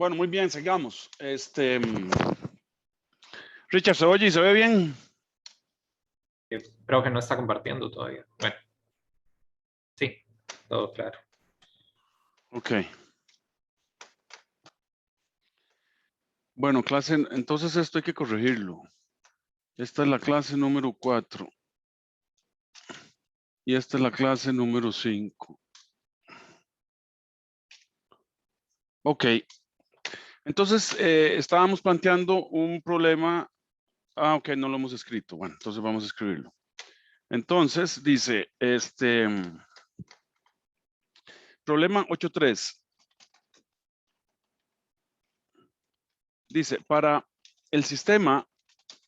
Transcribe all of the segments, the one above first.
Bueno, muy bien, sigamos. Richard, ¿se oye y se ve bien? Creo que no está compartiendo todavía. Bueno, sí, todo claro. Ok. Bueno, clase, entonces esto hay que corregirlo. Esta es la clase número 4. Y esta es la clase número 5. Ok. Entonces, estábamos planteando un problema. Ah, ok, no lo hemos escrito. Bueno, entonces vamos a escribirlo. Entonces, dice, problema 8.3. Dice, para el sistema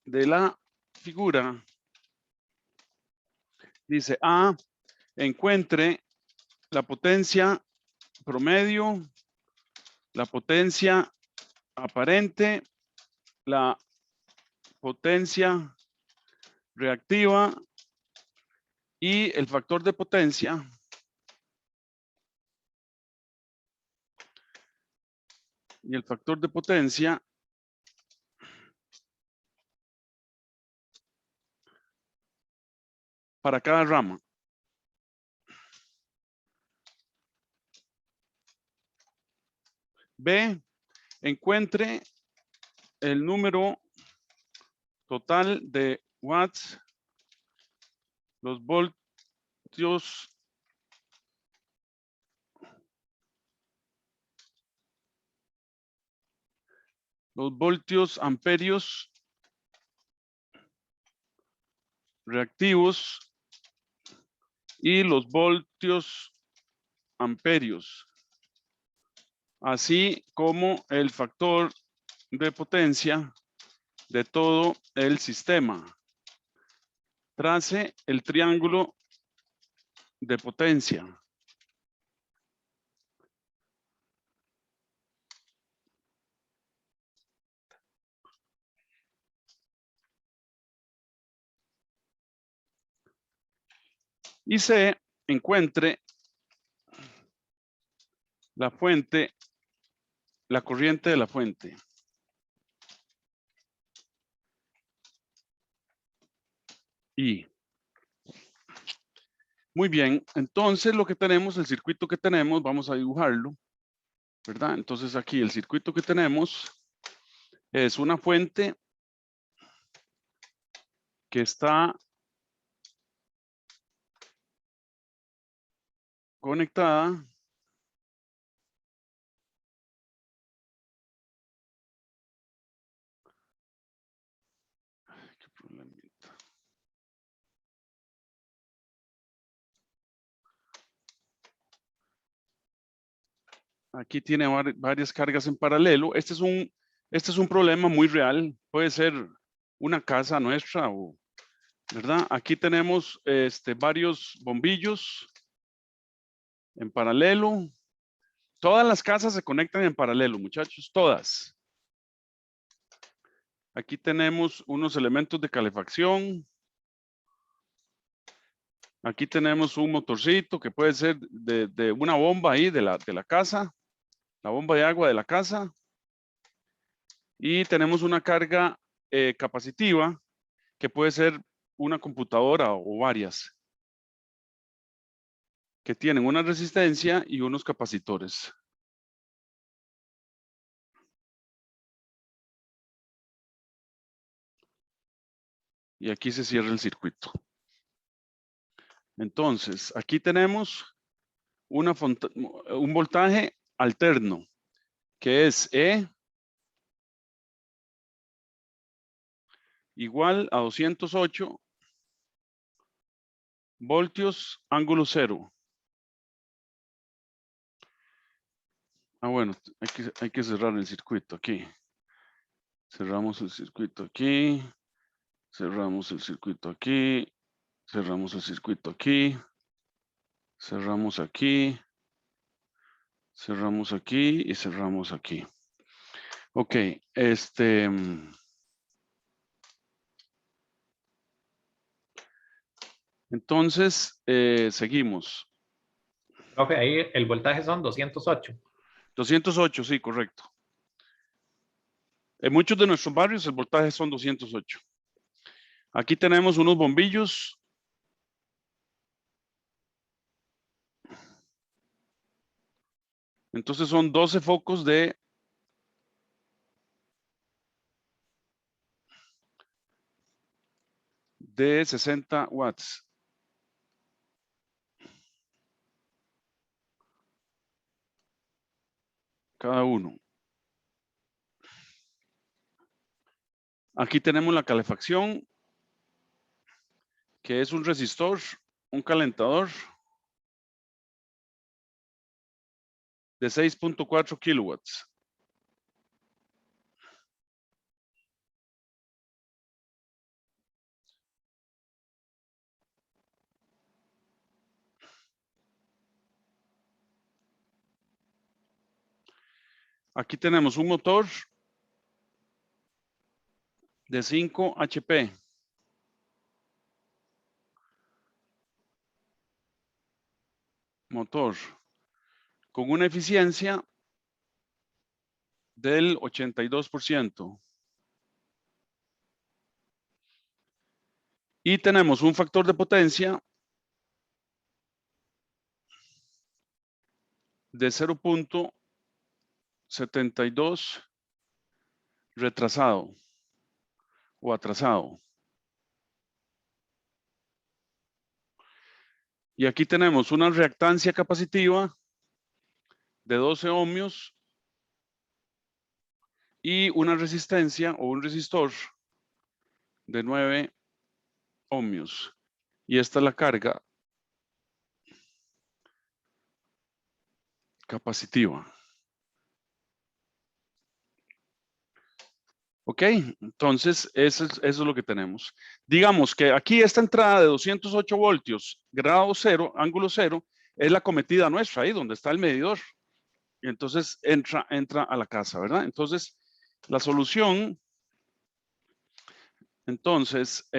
de la figura, dice A, encuentre la potencia promedio, la potencia aparente, la potencia reactiva y el factor de potencia para cada rama. B, encuentre el número total de watts, los voltios amperios reactivos y los voltios amperios, así como el factor de potencia de todo el sistema. Trace el triángulo de potencia. Y C, encuentre la fuente, la corriente de la fuente. Y muy bien, entonces lo que tenemos, el circuito que tenemos, vamos a dibujarlo, ¿verdad? Entonces aquí el circuito que tenemos es una fuente que está conectada qué problemita. Aquí tiene varias cargas en paralelo. Este es un problema muy real. Puede ser una casa nuestra o, ¿verdad? Aquí tenemos varios bombillos en paralelo. Todas las casas se conectan en paralelo, muchachos, todas. Aquí tenemos unos elementos de calefacción. Aquí tenemos un motorcito que puede ser de una bomba ahí de la casa, la bomba de agua de la casa. Y tenemos una carga capacitiva que puede ser una computadora o varias, que tienen una resistencia y unos capacitores. Y aquí se cierra el circuito. Entonces, aquí tenemos un voltaje alterno, que es E igual a 208 voltios ángulo cero. Ah, bueno, hay que cerrar el circuito aquí. Cerramos el circuito aquí. Cerramos el circuito aquí. Cerramos el circuito aquí. Cerramos aquí. Cerramos aquí y cerramos aquí. Ok, entonces, seguimos. Profe, ahí el voltaje son 208. 208, sí, correcto. En muchos de nuestros barrios el voltaje son 208. Aquí tenemos unos bombillos. Entonces son 12 focos de 60 watts. Cada uno. Aquí tenemos la calefacción, que es un resistor, un calentador de 6.4 kilowatts. Aquí tenemos un motor de 5 HP. Motor con una eficiencia del 82%. Y tenemos un factor de potencia de 0.72 retrasado o atrasado. Y aquí tenemos una reactancia capacitiva de 12 ohmios y una resistencia o un resistor de 9 ohmios. Y esta es la carga capacitiva. Ok, entonces eso es lo que tenemos. Digamos que aquí esta entrada de 208 voltios, grado cero, ángulo cero, es la cometida nuestra, ahí donde está el medidor. Y entonces entra a la casa, ¿verdad? Entonces, la solución, entonces,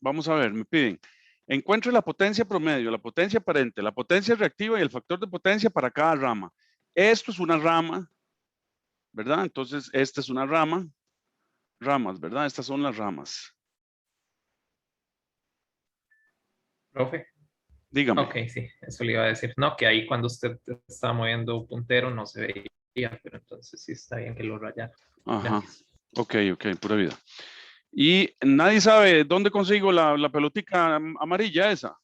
vamos a ver, me piden, encuentre la potencia promedio, la potencia aparente, la potencia reactiva y el factor de potencia para cada rama. Esto es una rama, ¿verdad? Entonces, esta es una rama. Ramas, ¿verdad? Estas son las ramas. Profe. Dígame. Ok, sí, eso le iba a decir. No, que ahí cuando usted estaba moviendo puntero no se veía, pero entonces sí está bien que lo rayara. Ajá. Gracias. Ok, pura vida. Y nadie sabe dónde consigo la pelotica amarilla esa.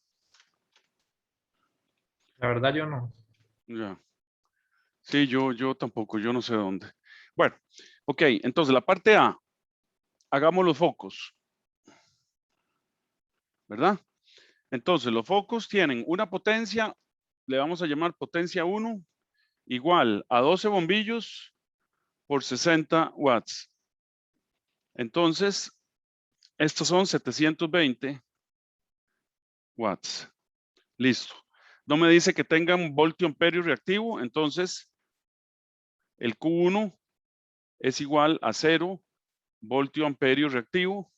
La verdad yo no. Ya. Sí, yo tampoco, yo no sé dónde. Bueno, ok, entonces la parte A, hagamos los focos, ¿verdad? Entonces los focos tienen una potencia, le vamos a llamar potencia 1, igual a 12 bombillos por 60 watts. Entonces, estos son 720 watts. Listo. No me dice que tengan voltio amperio reactivo, entonces el Q1 es igual a 0 voltio amperio reactivo.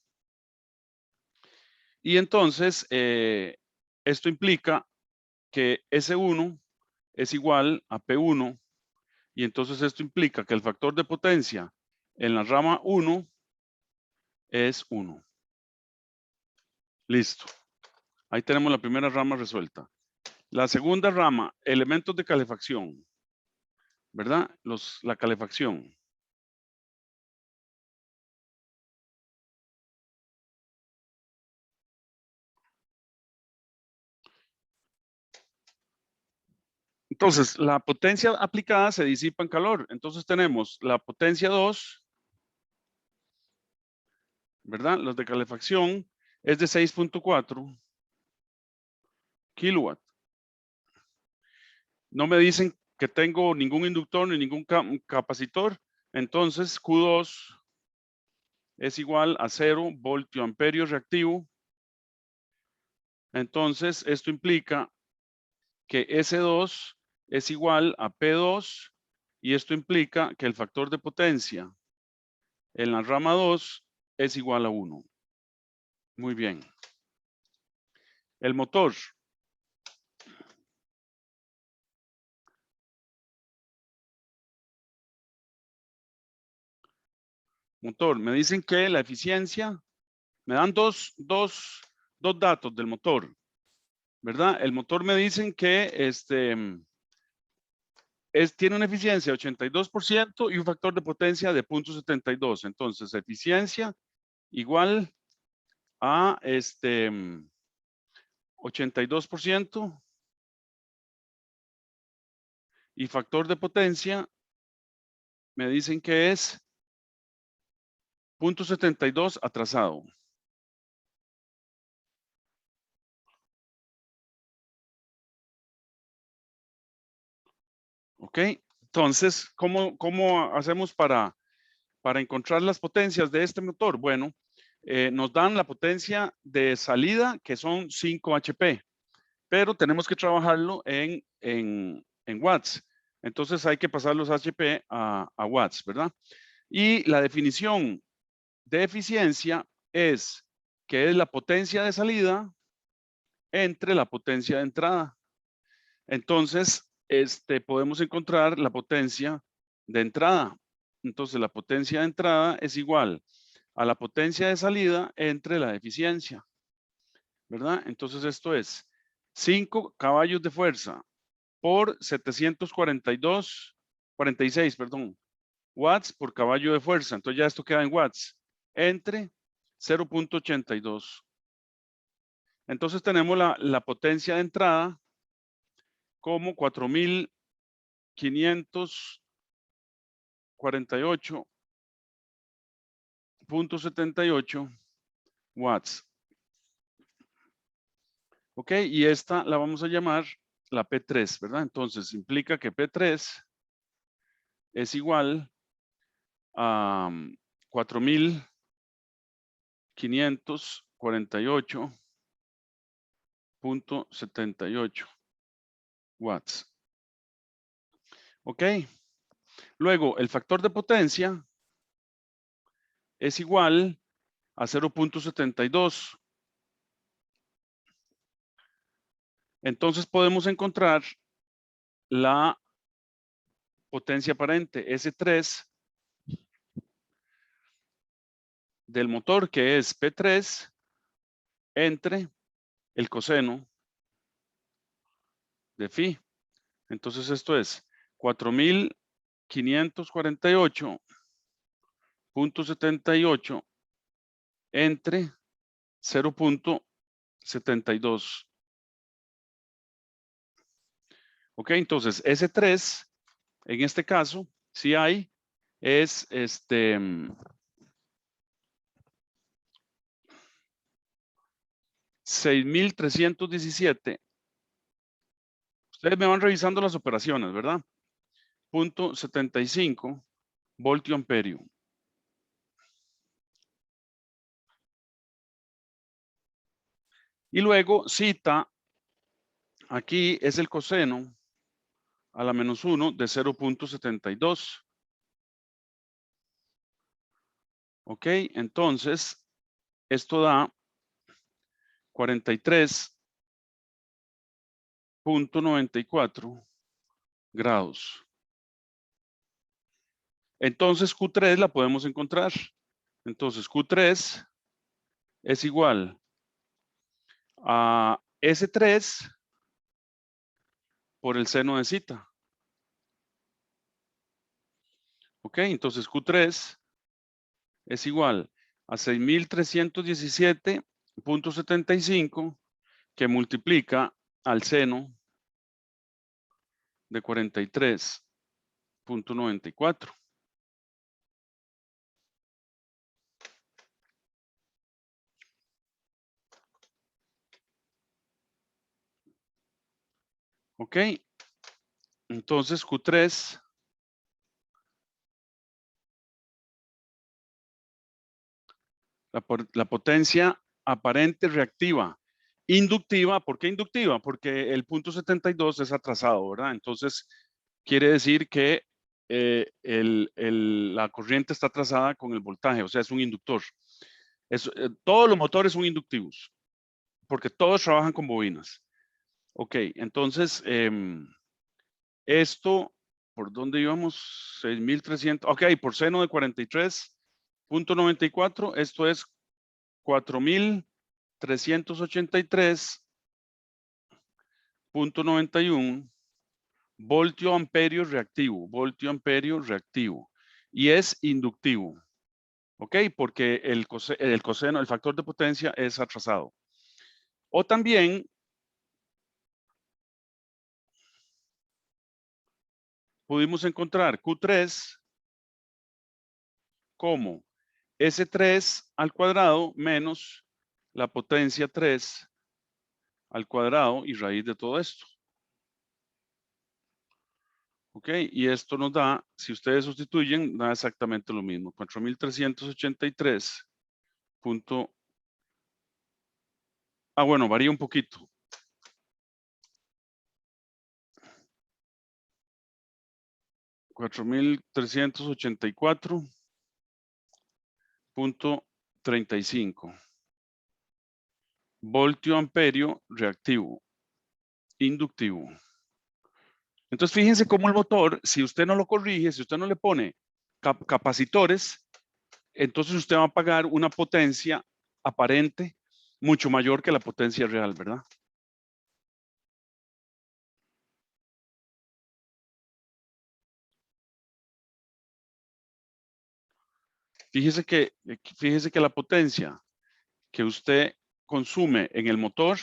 Y entonces esto implica que S1 es igual a P1 y entonces esto implica que el factor de potencia en la rama 1 es 1. Listo. Ahí tenemos la primera rama resuelta. La segunda rama, elementos de calefacción, ¿verdad? La calefacción. Entonces, la potencia aplicada se disipa en calor. Entonces tenemos la potencia 2, ¿verdad? Los de calefacción es de 6.4 kilowatt. No me dicen que tengo ningún inductor ni ningún capacitor. Entonces, Q2 es igual a 0 voltio amperio reactivo. Entonces, esto implica que S2 es igual a P2 y esto implica que el factor de potencia en la rama 2 es igual a 1. Muy bien. El motor. motor. Me dicen que la eficiencia, me dan dos datos del motor, ¿verdad? El motor me dicen que tiene una eficiencia de 82% y un factor de potencia de 0.72. Entonces, eficiencia igual a 82% y factor de potencia me dicen que es 0.72 atrasado. ¿Ok? Entonces, ¿cómo hacemos para encontrar las potencias de este motor? Bueno, nos dan la potencia de salida, que son 5 HP, pero tenemos que trabajarlo en watts. Entonces hay que pasar los HP a watts, ¿verdad? Y la definición de eficiencia es que es la potencia de salida entre la potencia de entrada. Entonces, podemos encontrar la potencia de entrada. Entonces, la potencia de entrada es igual a la potencia de salida entre la eficiencia, ¿verdad? Entonces, esto es 5 caballos de fuerza por 46, perdón, watts por caballo de fuerza. Entonces, ya esto queda en watts entre 0.82. Entonces, tenemos la potencia de entrada como 4.548.78 watts. Ok, y esta la vamos a llamar la P3, ¿verdad? Entonces implica que P3 es igual a 4.548.78 watts. Ok, luego el factor de potencia es igual a 0.72. Entonces podemos encontrar la potencia aparente S3 del motor, que es P3 entre el coseno de phi. Entonces esto es 4.548.78 entre 0.72. Ok, entonces S3 en este caso, si hay, es 6.317. Ustedes me van revisando las operaciones, ¿verdad? 0.75 voltio amperio. Y luego cita, aquí es el coseno a la menos 1 de 0.72. Ok, entonces esto da 43.94 grados. Entonces Q3 la podemos encontrar. Entonces Q3 es igual a S3 por el seno de zeta. Ok, entonces Q3 es igual a 6.317.75 que multiplica al seno de 43.94. Ok, entonces Q3 la potencia aparente reactiva. Inductiva, ¿por qué inductiva? Porque el 0.72 es atrasado, ¿verdad? Entonces, quiere decir que la corriente está atrasada con el voltaje, o sea, es un inductor. Todos los motores son inductivos, porque todos trabajan con bobinas. Ok, entonces, esto, ¿por dónde íbamos? 6.300, ok, por seno de 43 Punto 94, esto es 4383.91 voltio amperio reactivo, y es inductivo, ¿ok? Porque el coseno, el factor de potencia es atrasado. O también pudimos encontrar Q3 como S3 al cuadrado menos la potencia 3 al cuadrado y raíz de todo esto. ¿Ok? Y esto nos da, si ustedes sustituyen, da exactamente lo mismo. 4383. Bueno, varía un poquito. 4384.35 voltio amperio reactivo, inductivo. Entonces, fíjense cómo el motor, si usted no lo corrige, si usted no le pone capacitores, entonces usted va a pagar una potencia aparente mucho mayor que la potencia real, ¿verdad? Fíjese que la potencia que usted consume en el motor,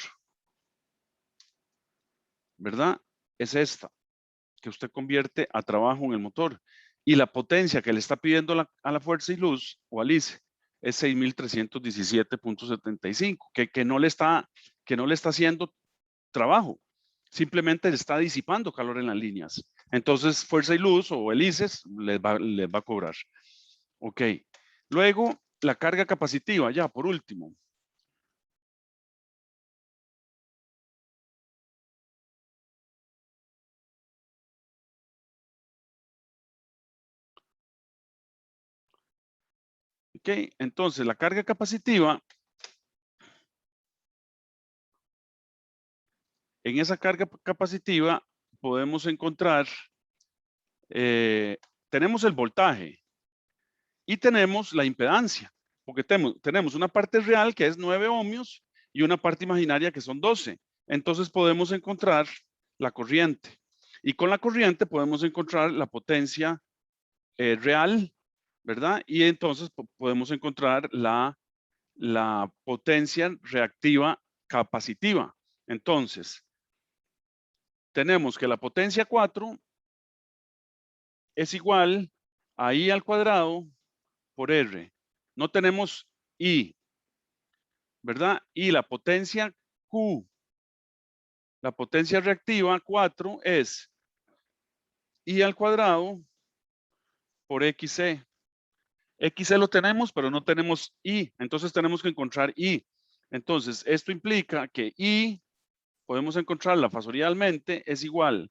¿verdad? Es esta, que usted convierte a trabajo en el motor. Y la potencia que le está pidiendo a la fuerza y luz o al ICE es 6.317.75, que no le está haciendo trabajo, simplemente le está disipando calor en las líneas. Entonces, fuerza y luz o el ICES les va a cobrar. Ok. Luego, la carga capacitiva, ya por último. Ok, entonces la carga capacitiva, en esa carga capacitiva podemos encontrar, tenemos el voltaje y tenemos la impedancia, porque tenemos una parte real que es 9 ohmios y una parte imaginaria que son 12. Entonces podemos encontrar la corriente. Y con la corriente podemos encontrar la potencia real, ¿verdad? Y entonces podemos encontrar la potencia reactiva capacitiva. Entonces, tenemos que la potencia 4 es igual a I al cuadrado por R. No tenemos I, ¿verdad? Y la potencia Q, la potencia reactiva 4 es I al cuadrado por XC. XC lo tenemos, pero no tenemos I. Entonces tenemos que encontrar I. Entonces, esto implica que I, podemos encontrarla fasorialmente, es igual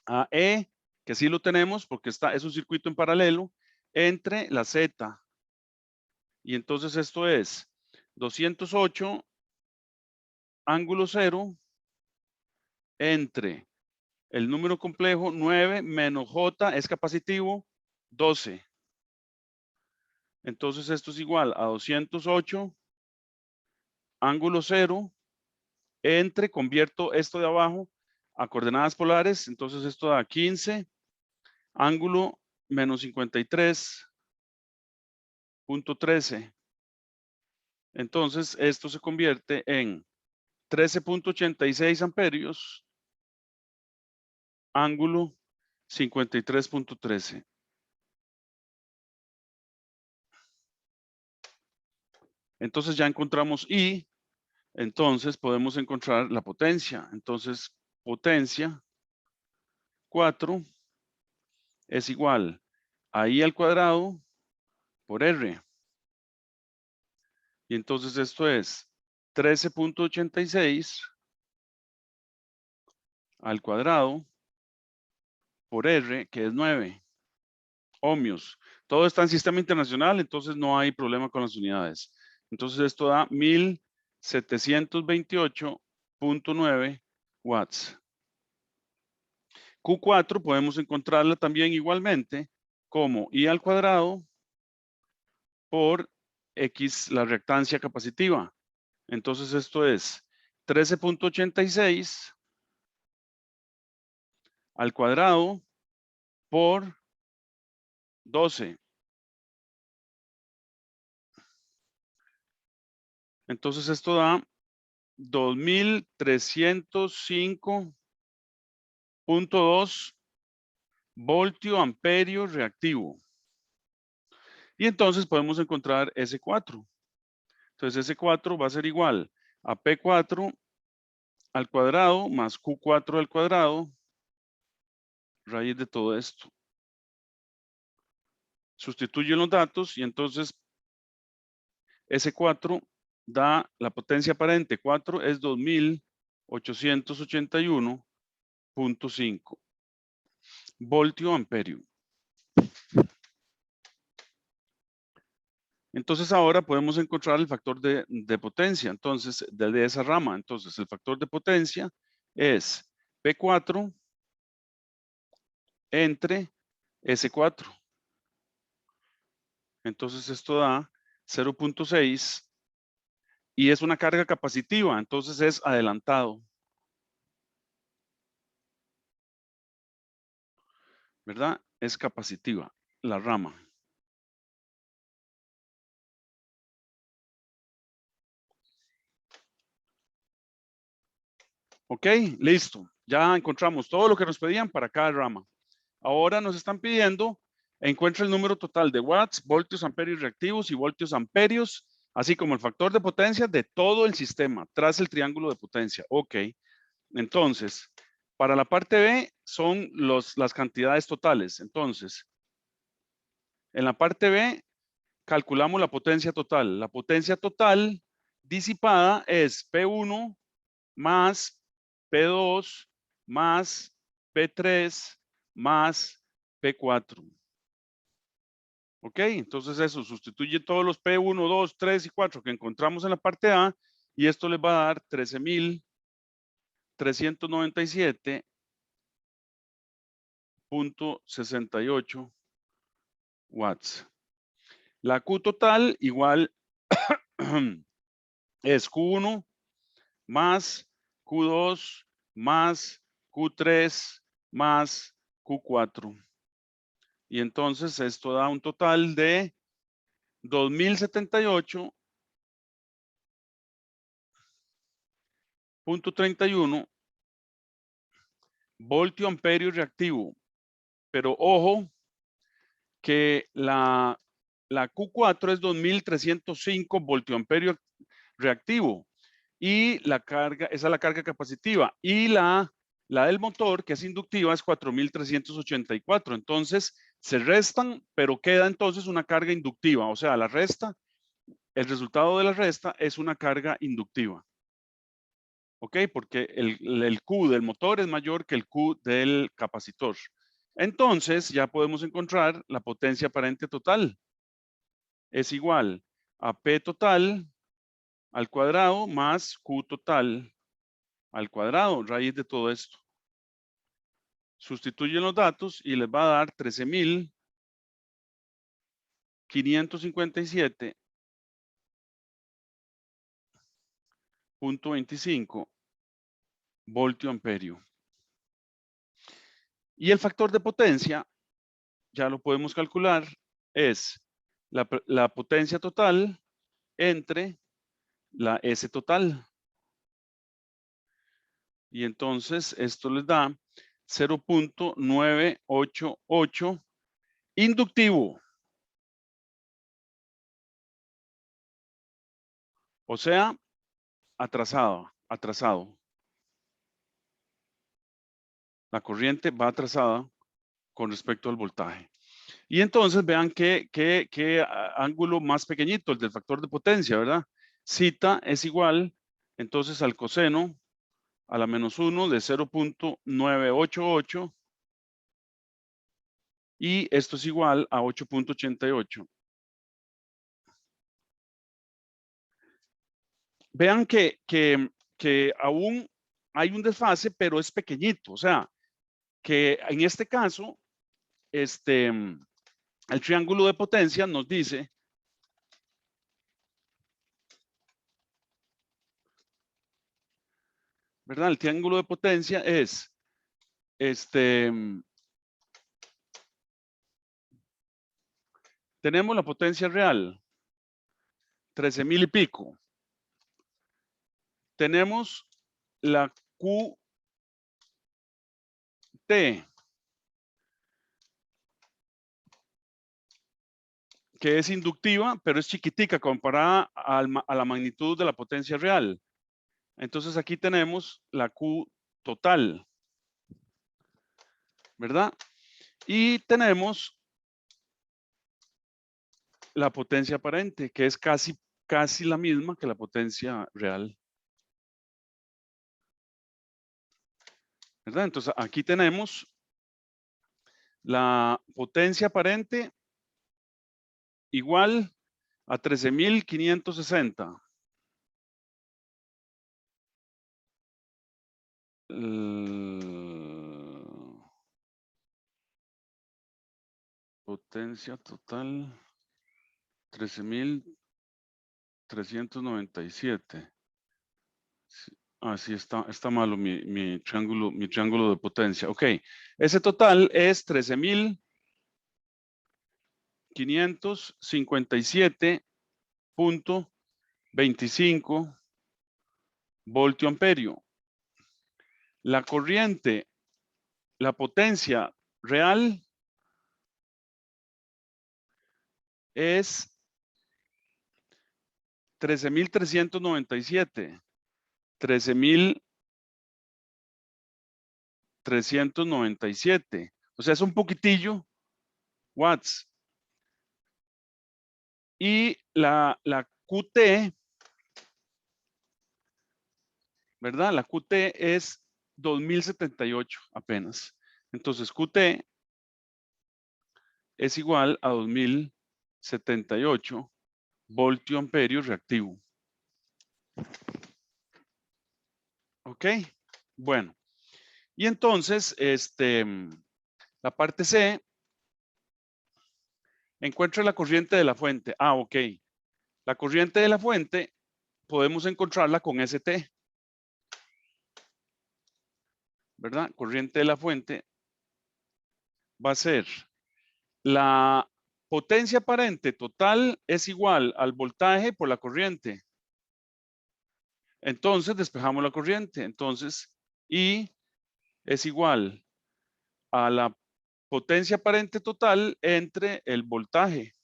a E, que sí lo tenemos porque es un circuito en paralelo, entre la Z. Y entonces esto es 208 ángulo 0 entre el número complejo 9 menos J es capacitivo 12. Entonces esto es igual a 208 ángulo 0 entre, convierto esto de abajo a coordenadas polares, entonces esto da 15 ángulo menos 53.13. Entonces esto se convierte en 13.86 amperios ángulo 53.13. Entonces ya encontramos I, entonces podemos encontrar la potencia. Entonces potencia 4 es igual a I al cuadrado por R. Y entonces esto es 13.86 al cuadrado por R, que es 9 ohmios. Todo está en sistema internacional, entonces no hay problema con las unidades. Entonces esto da 1728.9 watts. Q4 podemos encontrarla también igualmente como I al cuadrado por X, la reactancia capacitiva. Entonces esto es 13.86 al cuadrado por 12. Entonces esto da 2305.2 voltio amperio reactivo. Y entonces podemos encontrar S4. Entonces S4 va a ser igual a P4 al cuadrado más Q4 al cuadrado, raíz de todo esto. Sustituyen los datos y entonces S4 da la potencia aparente 4 es 2881.5 voltio amperio. Entonces ahora podemos encontrar el factor de potencia, entonces de esa rama. Entonces el factor de potencia es P4 entre S4. Entonces esto da 0.6 y es una carga capacitiva, entonces es adelantado. ¿Verdad? Es capacitiva la rama. Ok, listo. Ya encontramos todo lo que nos pedían para cada rama. Ahora nos están pidiendo, encuentra el número total de watts, voltios, amperios reactivos y voltios amperios, así como el factor de potencia de todo el sistema, tras el triángulo de potencia. Ok, entonces, para la parte B son las cantidades totales. Entonces, en la parte B calculamos la potencia total. La potencia total disipada es P1 más P2 más P3 más P4. Ok, entonces eso sustituye todos los P1, 2, 3 y 4 que encontramos en la parte A y esto les va a dar 13.397.68 watts. La Q total igual es Q1 más Q2 más Q3 más Q4. Y entonces esto da un total de 2078.31 voltio amperio reactivo. Pero ojo que la Q4 es 2305 voltio amperio reactivo. Y la carga, esa es la carga capacitiva. Y la del motor, que es inductiva, es 4384. Entonces, se restan, pero queda entonces una carga inductiva. O sea, la resta, el resultado de la resta es una carga inductiva. ¿Ok? Porque el Q del motor es mayor que el Q del capacitor. Entonces, ya podemos encontrar la potencia aparente total. Es igual a P total al cuadrado más Q total al cuadrado, raíz de todo esto. Sustituyen los datos y les va a dar 13.557.25 voltio amperio. Y el factor de potencia, ya lo podemos calcular, es la potencia total entre la S total. Y entonces esto les da 0.988 inductivo. O sea, atrasado. La corriente va atrasada con respecto al voltaje. Y entonces vean qué ángulo más pequeñito, el del factor de potencia, ¿verdad? Zeta es igual, entonces, al coseno a la menos 1 de 0.988 y esto es igual a 8.88. Vean que aún hay un desfase, pero es pequeñito. O sea, que en este caso, el triángulo de potencia nos dice ¿verdad? El triángulo de potencia es tenemos la potencia real, 13,000 y pico. Tenemos la QT, que es inductiva, pero es chiquitica comparada a la magnitud de la potencia real. Entonces aquí tenemos la Q total, ¿verdad? Y tenemos la potencia aparente, que es casi la misma que la potencia real. ¿Verdad? Entonces aquí tenemos la potencia aparente igual a 13,560. Potencia total 13,397. Sí, está malo mi triángulo de potencia. Ok, ese total es 13,557.25 voltio amperio. La corriente, la potencia real es 13,397. 13,397. O sea, es un poquitillo watts. Y la QT, ¿verdad? La QT es 2078 apenas. Entonces, QT es igual a 2078 voltio amperio reactivo. ¿Ok? Bueno. Y entonces, la parte C, encuentra la corriente de la fuente. Ok. La corriente de la fuente podemos encontrarla con ST. ¿Verdad? Corriente de la fuente va a ser la potencia aparente total es igual al voltaje por la corriente. Entonces despejamos la corriente. Entonces, I es igual a la potencia aparente total entre el voltaje.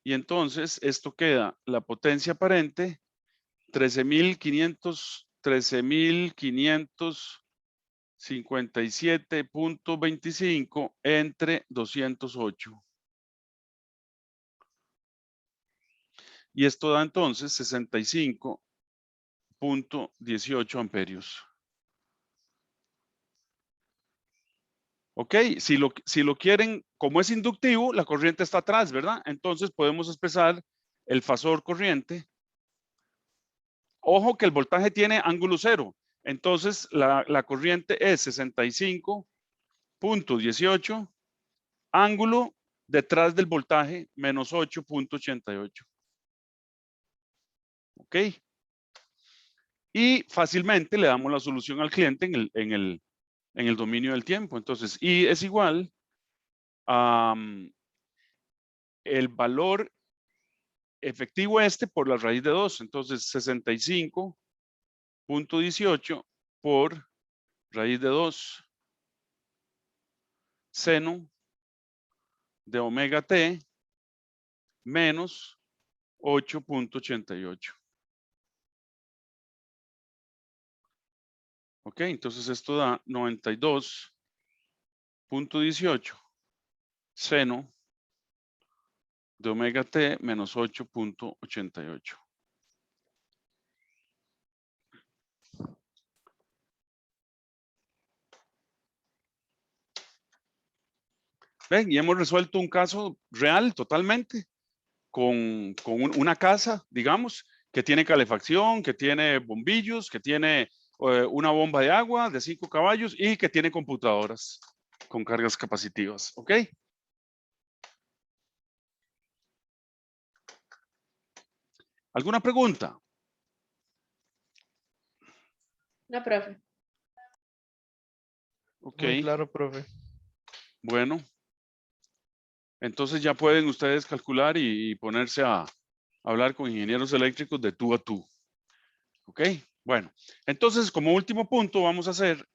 Y entonces esto queda la potencia aparente 13,557.25 entre 208. Y esto da entonces 65.18 amperios. Ok, si lo quieren, como es inductivo, la corriente está atrás, ¿verdad? Entonces podemos expresar el fasor corriente. Ojo que el voltaje tiene ángulo cero. Entonces la corriente es 65.18, ángulo detrás del voltaje menos 8.88. Ok. Y fácilmente le damos la solución al cliente en el dominio del tiempo. Entonces, I es igual a el valor efectivo por la raíz de 2. Entonces, 65.18 por raíz de 2 seno de omega t menos 8.88. Ok, entonces esto da 92.18 seno de omega t menos 8.88. Ven, y hemos resuelto un caso real totalmente con una casa, digamos, que tiene calefacción, que tiene bombillos, que tiene una bomba de agua de 5 caballos y que tiene computadoras con cargas capacitivas. ¿Ok? ¿Alguna pregunta? No, profe. Ok, Muy claro, profe. bueno. Entonces ya pueden ustedes calcular y ponerse a hablar con ingenieros eléctricos de tú a tú. Ok, bueno. Entonces, como último punto, vamos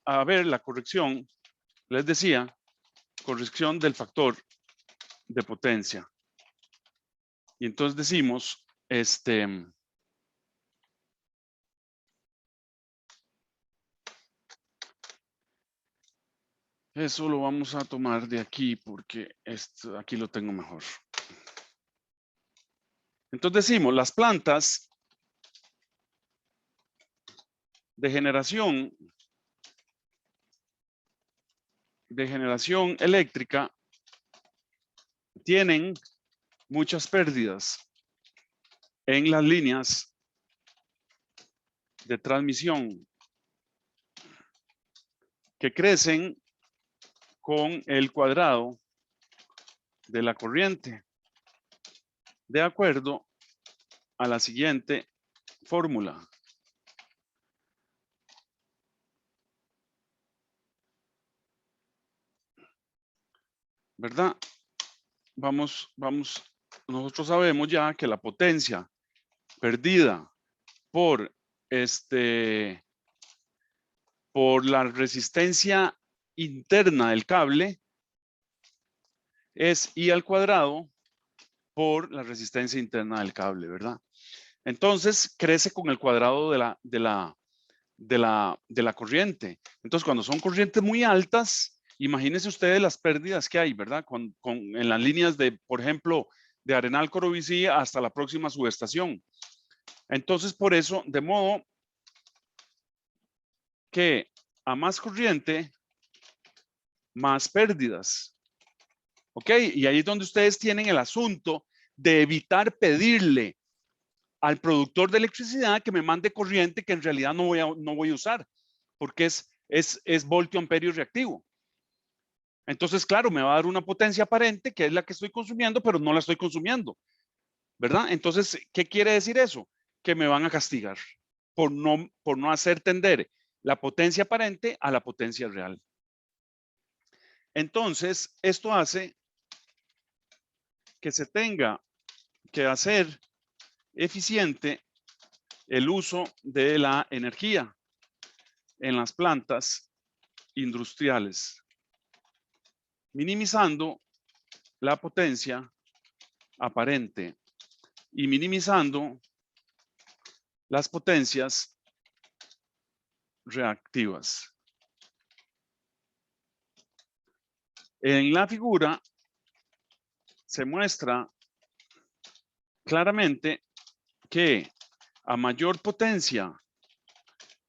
a ver la corrección, les decía, corrección del factor de potencia. Y entonces decimos, eso lo vamos a tomar de aquí porque esto aquí lo tengo mejor. Entonces decimos, las plantas de generación eléctrica tienen muchas pérdidas en las líneas de transmisión que crecen con el cuadrado de la corriente, de acuerdo a la siguiente fórmula. ¿Verdad? Nosotros sabemos ya que la potencia perdida por por la resistencia interna del cable es I al cuadrado por la resistencia interna del cable, ¿verdad? Entonces crece con el cuadrado de la corriente. Entonces, cuando son corrientes muy altas, imagínense ustedes las pérdidas que hay, ¿verdad? En las líneas de, por ejemplo, de Arenal Corobicí hasta la próxima subestación. Entonces, por eso, de modo que a más corriente, más pérdidas. ¿Ok? Y ahí es donde ustedes tienen el asunto de evitar pedirle al productor de electricidad que me mande corriente que en realidad no voy a usar, porque es voltio amperio reactivo. Entonces, claro, me va a dar una potencia aparente que es la que estoy consumiendo, pero no la estoy consumiendo, ¿verdad? Entonces, ¿qué quiere decir eso? Que me van a castigar por no hacer tender la potencia aparente a la potencia real. Entonces, esto hace que se tenga que hacer eficiente el uso de la energía en las plantas industriales, minimizando la potencia aparente y minimizando las potencias reactivas. En la figura se muestra claramente que a mayor potencia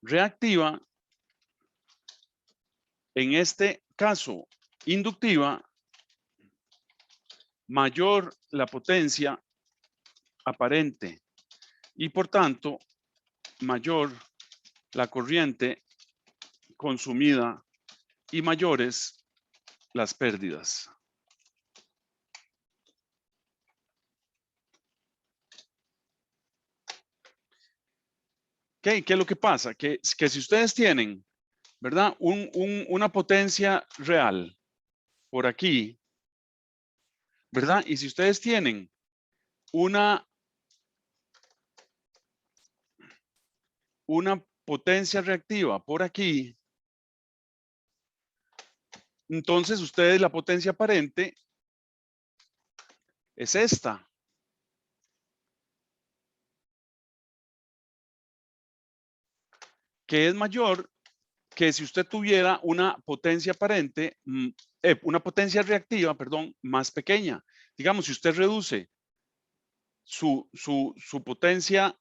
reactiva, en este caso inductiva, mayor la potencia aparente y por tanto mayor la corriente consumida y mayores las pérdidas. ¿Qué es lo que pasa? Que si ustedes tienen, ¿verdad? Una potencia real por aquí, ¿verdad? Y si ustedes tienen una potencia reactiva por aquí, entonces ustedes la potencia aparente es esta. Que es mayor que si usted tuviera una potencia aparente, una potencia reactiva, perdón, más pequeña. Digamos, si usted reduce su potencia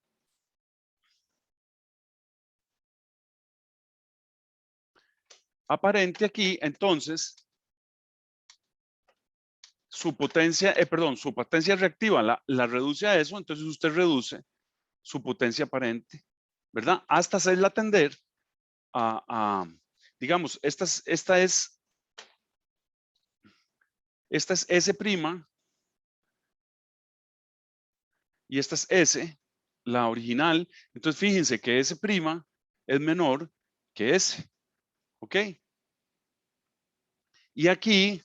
aparente aquí, entonces su potencia reactiva la reduce a eso, entonces usted reduce su potencia aparente, ¿verdad? Hasta hacerla tender digamos, esta es S' y esta es S, la original. Entonces fíjense que S' es menor que S. ¿Ok? Y aquí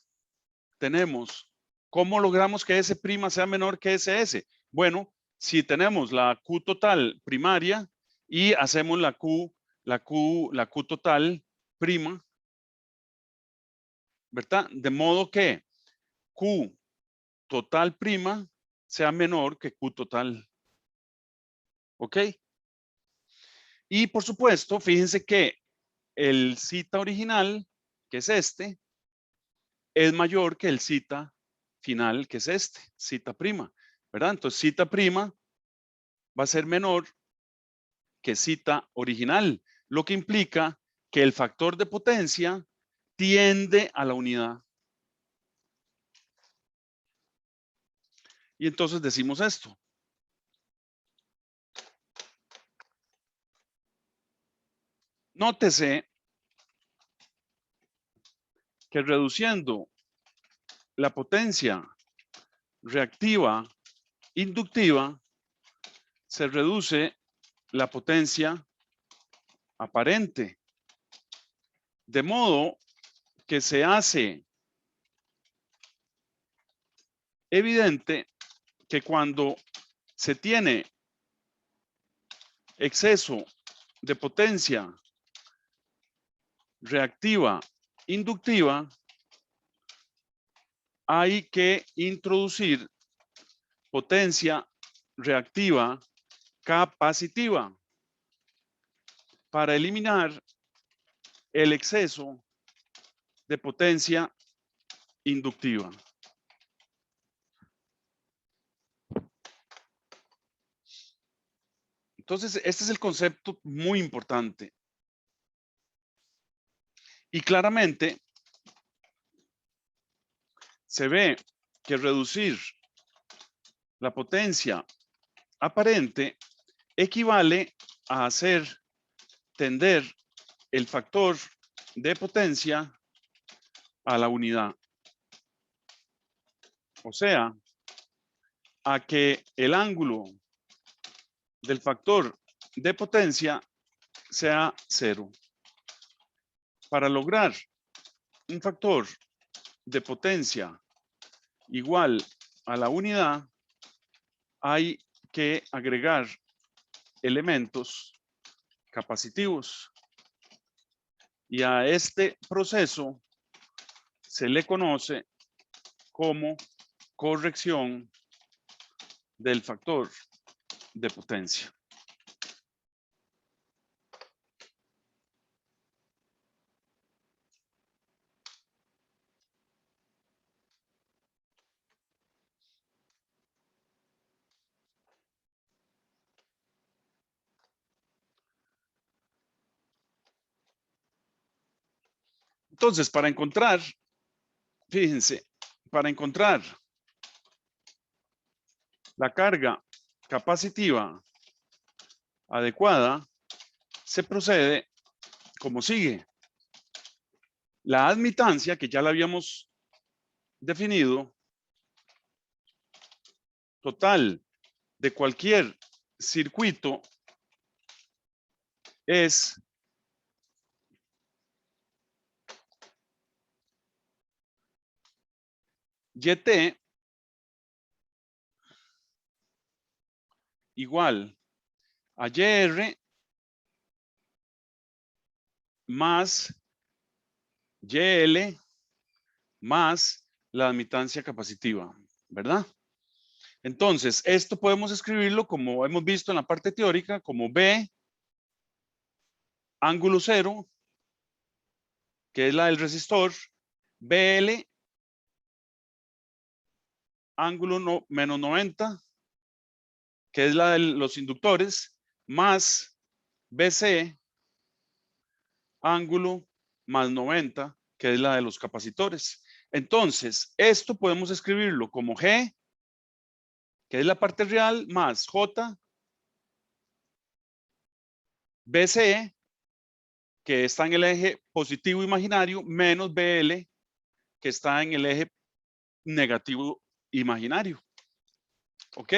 tenemos, ¿cómo logramos que S' sea menor que SS? Bueno, si tenemos la Q total primaria y hacemos la Q total prima, ¿verdad? De modo que Q total prima sea menor que Q total. ¿Ok? Y por supuesto, fíjense que el cita original, que es este, es mayor que el cita final, que es este, cita prima, ¿verdad? Entonces, cita prima va a ser menor que cita original, lo que implica que el factor de potencia tiende a la unidad. Y entonces decimos esto. Nótese que reduciendo la potencia reactiva inductiva, se reduce la potencia aparente. De modo que se hace evidente que cuando se tiene exceso de potencia reactiva inductiva, hay que introducir potencia reactiva capacitiva para eliminar el exceso de potencia inductiva. Entonces, este es el concepto muy importante. Y claramente se ve que reducir la potencia aparente equivale a hacer tender el factor de potencia a la unidad. O sea, a que el ángulo del factor de potencia sea 0. Para lograr un factor de potencia igual a la unidad, hay que agregar elementos capacitivos. Y a este proceso se le conoce como corrección del factor de potencia. Entonces, para encontrar, fíjense, para encontrar la carga capacitiva adecuada, se procede como sigue. La admitancia, que ya la habíamos definido, total de cualquier circuito es YT igual a YR más YL más la admitancia capacitiva, ¿verdad? Entonces, esto podemos escribirlo como hemos visto en la parte teórica, como B, ángulo 0, que es la del resistor, BL, ángulo menos 90, que es la de los inductores, más BC, ángulo más 90, que es la de los capacitores. Entonces, esto podemos escribirlo como G, que es la parte real, más J, BC, que está en el eje positivo imaginario, menos BL, que está en el eje negativo imaginario. ¿Ok?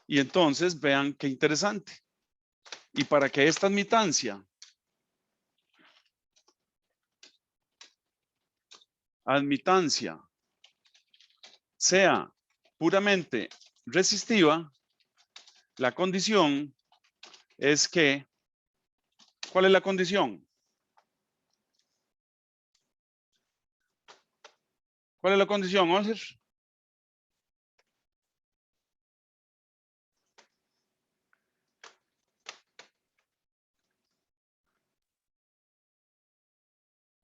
Y entonces vean qué interesante. Y para que esta admitancia admitancia sea puramente resistiva, la condición es que, ¿cuál es la condición? ¿Cuál es la condición, Osir?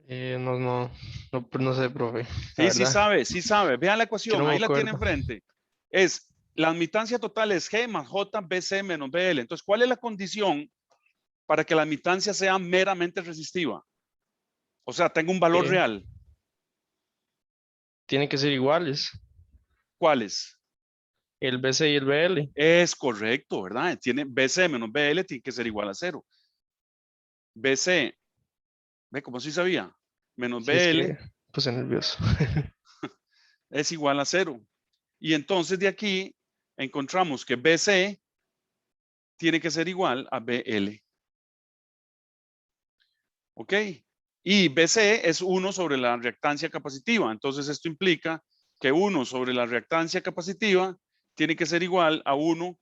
No sé, profe. La Sí verdad, sabe, sí sabe. Vean la que ecuación, no me ahí la tiene acuerdo. enfrente. Es, la admitancia total es G más J, BC menos BL. Entonces, ¿cuál es la condición para que la admitancia sea meramente resistiva? O sea, tenga un valor Que real. tienen que ser iguales. ¿Cuáles? El BC y el BL. Es correcto, ¿verdad? Tiene BC menos BL, tiene que ser igual a 0. BC, ¿ve cómo sí sabía? Menos Si es BL que puse nervioso. es igual a 0. Y entonces de aquí encontramos que BC tiene que ser igual a BL. ¿Ok? Y BC es 1 sobre la reactancia capacitiva. Entonces esto implica que 1 sobre la reactancia capacitiva tiene que ser igual a 1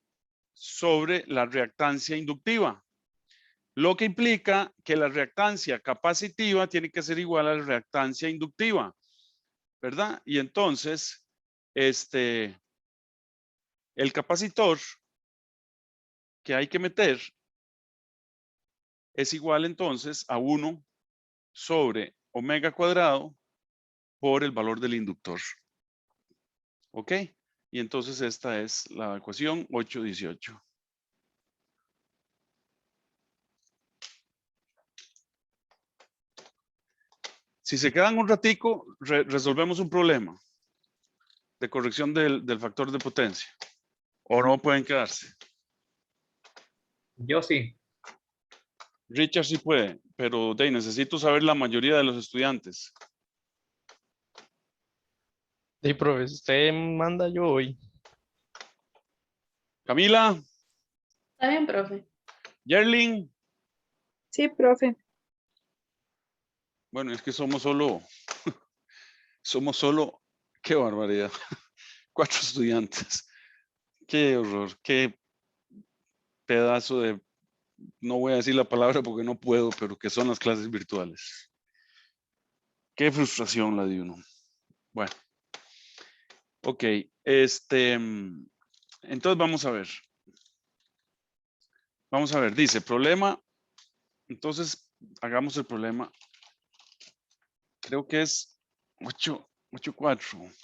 sobre la reactancia inductiva. Lo que implica que la reactancia capacitiva tiene que ser igual a la reactancia inductiva, ¿verdad? Y entonces, el capacitor que hay que meter es igual entonces a 1 sobre omega cuadrado por el valor del inductor. ¿Ok? Y entonces esta es la ecuación 818. Si se quedan un ratico, resolvemos un problema de corrección del factor de potencia. O no pueden quedarse. Yo sí. Richard sí puede, pero necesito saber la mayoría de los estudiantes. Sí, profe, si usted manda, yo voy. Camila, Está bien, profe. Yerling. Sí, profe. Bueno, es que somos solo, qué barbaridad. 4 estudiantes. Qué horror, qué pedazo de, no voy a decir la palabra porque no puedo, pero que son las clases virtuales. Qué frustración la de uno. Bueno, ok, entonces vamos a ver. Vamos a ver, dice problema. Entonces, hagamos el problema. Creo que es 8.4.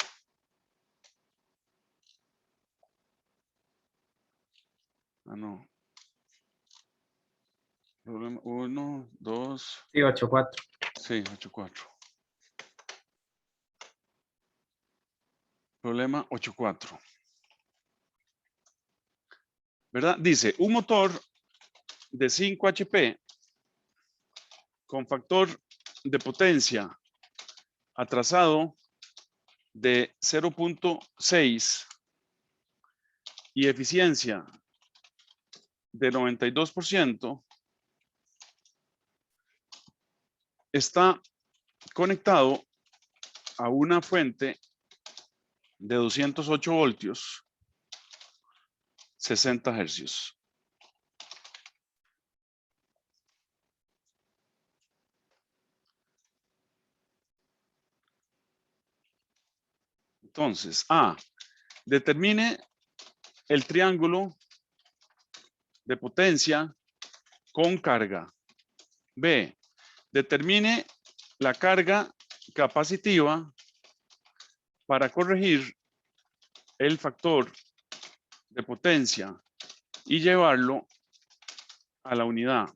Ah, no. Problema 1, 2. Sí, 8-4. Sí, 8.4. Problema 8.4. ¿Verdad? Dice, un motor de 5 HP con factor de potencia atrasado de 0.6 y eficiencia de 92% está conectado a una fuente de 208 voltios, 60 hercios. Entonces, A, determine el triángulo de potencia con carga. B, determine la carga capacitiva para corregir el factor de potencia y llevarlo a la unidad.